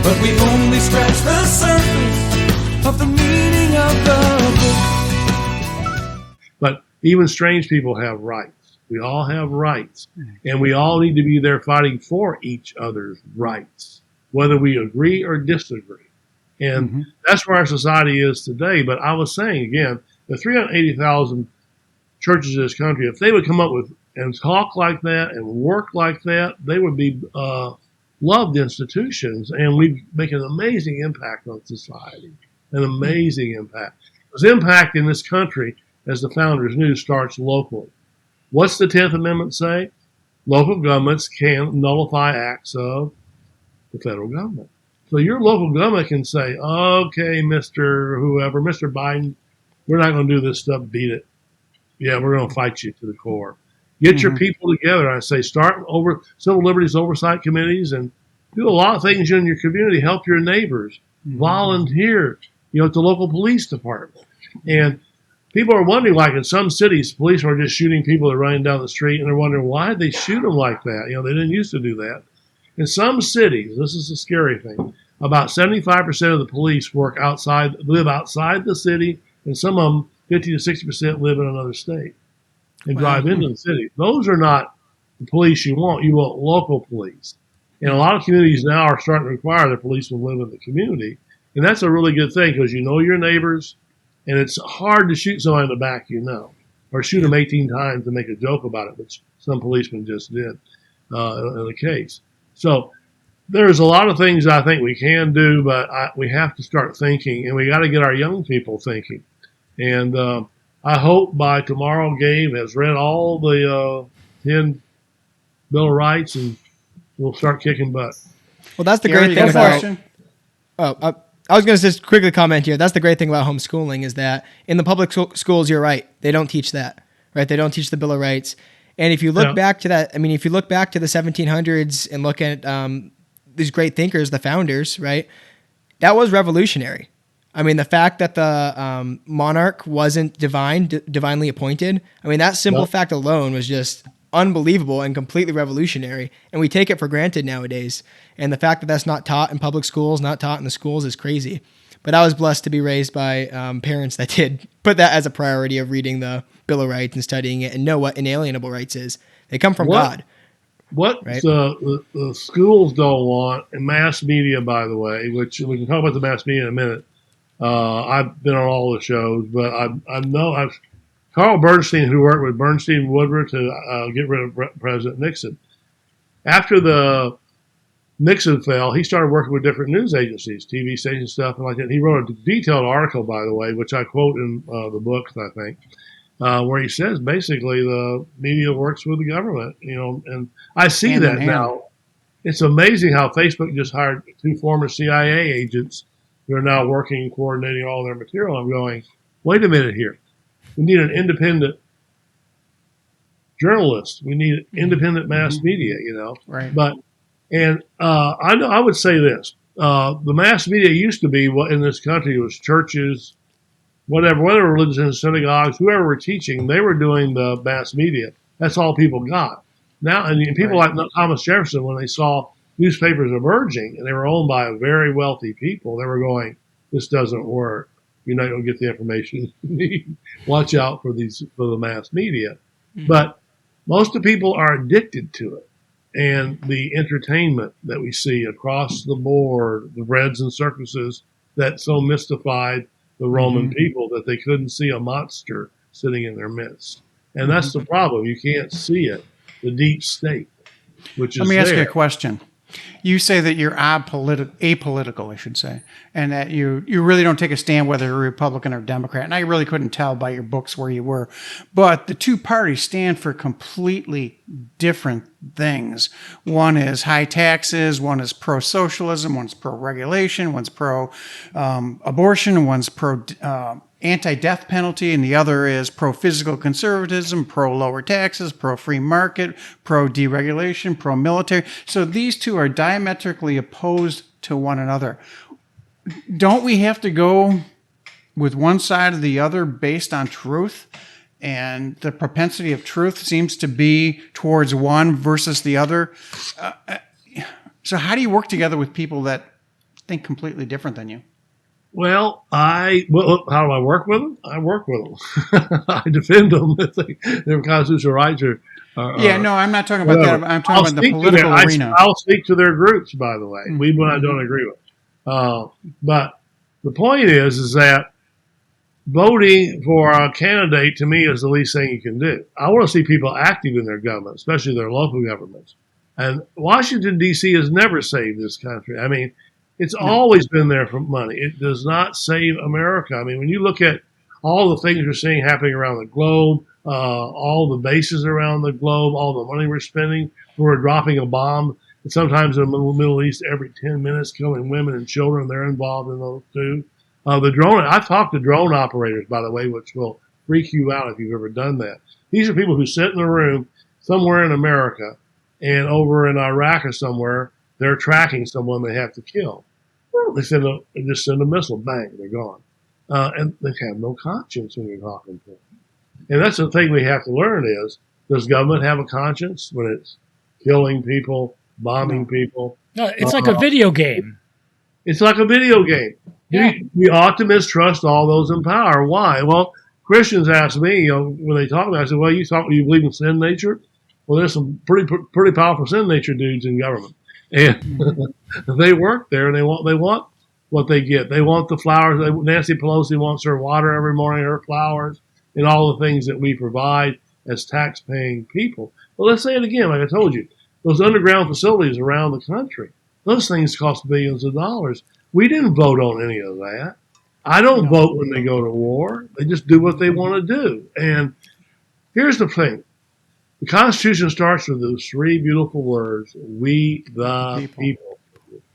but we only scratch the surface of the meaning of the book. But even strange people have rights. We all have rights, and we all need to be there fighting for each other's rights, whether we agree or disagree. And that's where our society is today. But I was saying, again, the 380,000 churches in this country, if they would come up with and talk like that and work like that, they would be loved institutions, and we'd make an amazing impact on society, an amazing impact. Because impact in this country, as the founders knew, starts locally. What's the 10th Amendment say? Local governments can nullify acts of the federal government. So your local government can say, okay, Mr. Whoever, Mr. Biden, we're not going to do this stuff, beat it. Yeah, we're going to fight you to the core. Get your people together. I say start over civil liberties oversight committees and do a lot of things in your community. Help your neighbors. Volunteer, at the local police department. And people are wondering, like in some cities, police are just shooting people that are running down the street, and they're wondering why did they shoot them like that. They didn't used to do that. In some cities, this is the scary thing, about 75% of the police live outside the city, and some of them, 50 to 60%, live in another state and drive into the city. Those are not the police you want. You want local police. And a lot of communities now are starting to require that policemen live in the community. And that's a really good thing because you know your neighbors, and it's hard to shoot somebody in the back or shoot them 18 times and make a joke about it, which some policemen just did in the case. So there's a lot of things I think we can do, but we have to start thinking, and we got to get our young people thinking. And I hope by tomorrow Gabe has read all the 10 Bill of Rights, and we'll start kicking butt. Well, that's the great thing about... I was going to just quickly comment here. That's the great thing about homeschooling is that in the public schools, you're right. They don't teach that, right? They don't teach the Bill of Rights. And if you look back to that, if you look back to the 1700s and look at these great thinkers, the founders, right? That was revolutionary. The fact that the monarch wasn't divinely appointed, that simple fact alone was just unbelievable and completely revolutionary. And we take it for granted nowadays. And the fact that that's not taught in public schools, not taught in the schools is crazy. But I was blessed to be raised by parents that did put that as a priority of reading the Bill of Rights and studying it and know what inalienable rights is. They come from God. What the schools don't want, and mass media, by the way, which we can talk about the mass media in a minute. I've been on all the shows, but I know Carl Bernstein, who worked with Bernstein Woodruff to get rid of President Nixon. After the Nixon fell, he started working with different news agencies, TV stations, stuff like that. He wrote a detailed article, by the way, which I quote in the book, I think, where he says basically the media works with the government, and I see that now. It's amazing how Facebook just hired 2 former CIA agents who are now working and coordinating all their material. I'm going, wait a minute here. We need an independent journalist. We need independent mass media, Right. I would say this. The mass media used to be what in this country was churches, whatever religions, synagogues, whoever were teaching, they were doing the mass media. That's all people got. Now, and people like Thomas Jefferson, when they saw newspapers emerging and they were owned by very wealthy people, they were going, this doesn't work. You're not going to get the information you need. Watch out for the mass media. But most of the people are addicted to it. And the entertainment that we see across the board, the breads and circuses that so mystified the Roman people that they couldn't see a monster sitting in their midst. And that's the problem. You can't see it, the deep state, which is Let me ask you a question. You say that you're apolitical, I should say, and that you really don't take a stand whether you're Republican or Democrat. And I really couldn't tell by your books where you were. But the two parties stand for completely different things. One is high taxes, one is pro-socialism, one's pro-regulation, one's pro-abortion, one's anti-death penalty, and the other is pro-physical conservatism, pro-lower taxes, pro-free market, pro-deregulation, pro-military. So these two are diametrically opposed to one another. Don't we have to go with one side or the other based on truth? And the propensity of truth seems to be towards one versus the other. So how do you work together with people that think completely different than you. Well, how do I work with them? I work with them. I defend them if their constitutional rights are. Yeah, no, I'm not talking about that. I'm talking about the political arena. I'll speak to their groups, by the way, even when I don't agree with them. But the point is that voting for a candidate to me is the least thing you can do. I want to see people active in their government, especially their local governments. And Washington, D.C. has never saved this country. I mean, it's always been there for money. It does not save America. I mean, when you look at all the things we're seeing happening around the globe, all the bases around the globe, all the money we're spending, we're dropping a bomb, sometimes in the Middle East every 10 minutes, killing women and children. They're involved in those too. The drone, I've talked to drone operators, by the way, which will freak you out if you've ever done that. These are people who sit in a room somewhere in America and over in Iraq or somewhere, they're tracking someone they have to kill. Well, they just send a missile, bang, they're gone. And they have no conscience when you're talking to them. And that's the thing we have to learn is, does government have a conscience when it's killing people, bombing people? No, it's like a video game. It's like a video game. Yeah. We ought to mistrust all those in power. Why? Well, Christians ask me, when they talk about it, I said, well, you believe in sin nature? Well, there's some pretty powerful sin nature dudes in government. And they work there, and they want what they get. They want the flowers. Nancy Pelosi wants her water every morning, her flowers, and all the things that we provide as tax-paying people. Well, let's say it again, like I told you. Those underground facilities around the country, those things cost billions of dollars. We didn't vote on any of that. I don't vote when they go to war. They just do what they want to do. And here's the thing. The Constitution starts with those three beautiful words, we the people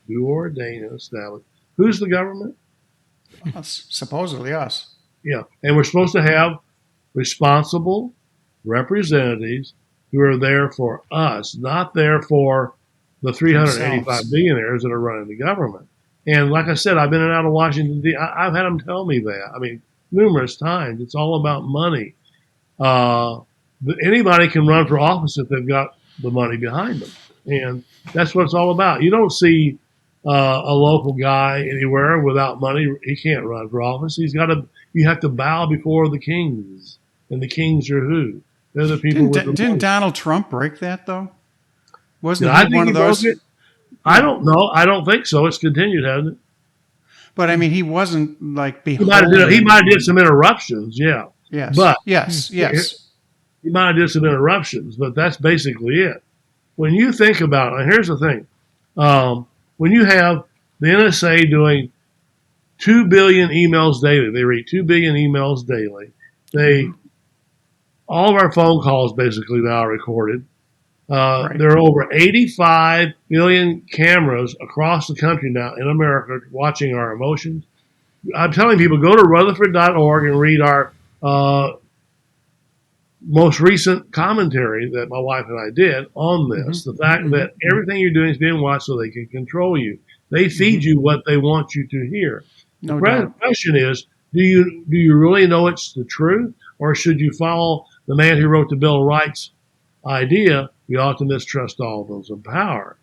do ordain and establish. Who's the government? Us, supposedly us. Yeah. And we're supposed to have responsible representatives who are there for us, not there for the 385 billionaires that are running the government. And like I said, I've been in and out of Washington, D.C. I've had them tell me that. I mean, numerous times. It's all about money. Anybody can run for office if they've got the money behind them. And that's what it's all about. You don't see a local guy anywhere without money. He can't run for office. You have to bow before the kings. And the kings are who? They're the people Didn't Donald Trump break that, though? Wasn't he one of those? I don't know. I don't think so. It's continued, hasn't it? But, I mean, he wasn't like He might have did some interruptions, yeah. Yes. But yes. He might have did some interruptions, but that's basically it. When you think about it, and here's the thing. When you have the NSA doing 2 billion emails daily, they read 2 billion emails daily. All of our phone calls basically now are recorded. Right. There are over 85 million cameras across the country now in America watching our emotions. I'm telling people, go to Rutherford.org and read our most recent commentary that my wife and I did on this. The fact that everything you're doing is being watched so they can control you. They feed you what they want you to hear. No The question is, do you really know it's the truth, or should you follow the man who wrote the Bill of Rights idea? We ought to mistrust all those in power.